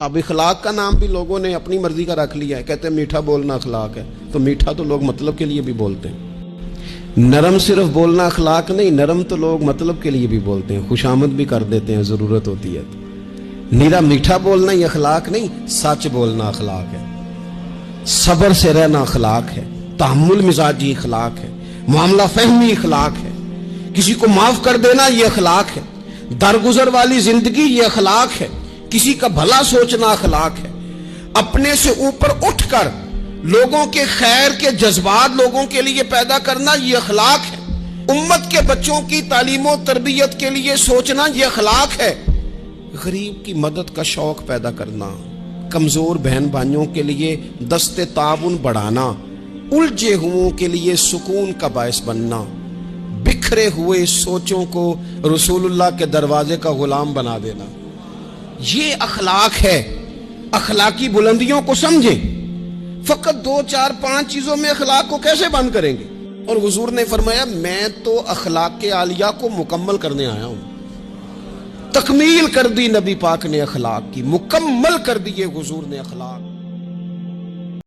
اب اخلاق کا نام بھی لوگوں نے اپنی مرضی کا رکھ لیا ہے، کہتے ہیں میٹھا بولنا اخلاق ہے، تو میٹھا تو لوگ مطلب کے لیے بھی بولتے ہیں۔ نرم صرف بولنا اخلاق نہیں، نرم تو لوگ مطلب کے لیے بھی بولتے ہیں، خوشامد بھی کر دیتے ہیں ضرورت ہوتی ہے تو۔ نیرا میٹھا بولنا ہی اخلاق نہیں، سچ بولنا اخلاق ہے، صبر سے رہنا اخلاق ہے، تحمل مزاجی اخلاق ہے، معاملہ فہمی اخلاق ہے، کسی کو معاف کر دینا یہ اخلاق ہے، درگزر والی زندگی یہ اخلاق ہے، کسی کا بھلا سوچنا اخلاق ہے، اپنے سے اوپر اٹھ کر لوگوں کے خیر کے جذبات لوگوں کے لیے پیدا کرنا یہ اخلاق ہے، امت کے بچوں کی تعلیم و تربیت کے لیے سوچنا یہ اخلاق ہے، غریب کی مدد کا شوق پیدا کرنا، کمزور بہن بھائیوں کے لیے دست تعاون بڑھانا، الجھے ہوئوں کے لیے سکون کا باعث بننا، بکھرے ہوئے سوچوں کو رسول اللہ کے دروازے کا غلام بنا دینا، یہ اخلاق ہے۔ اخلاقی بلندیوں کو سمجھیں، فقط 2 4 5 چیزوں میں اخلاق کو کیسے بند کریں گے؟ اور حضور نے فرمایا میں تو اخلاق کے عالیہ کو مکمل کرنے آیا ہوں۔ تکمیل کر دی نبی پاک نے اخلاق کی، مکمل کر دیے حضور نے اخلاق۔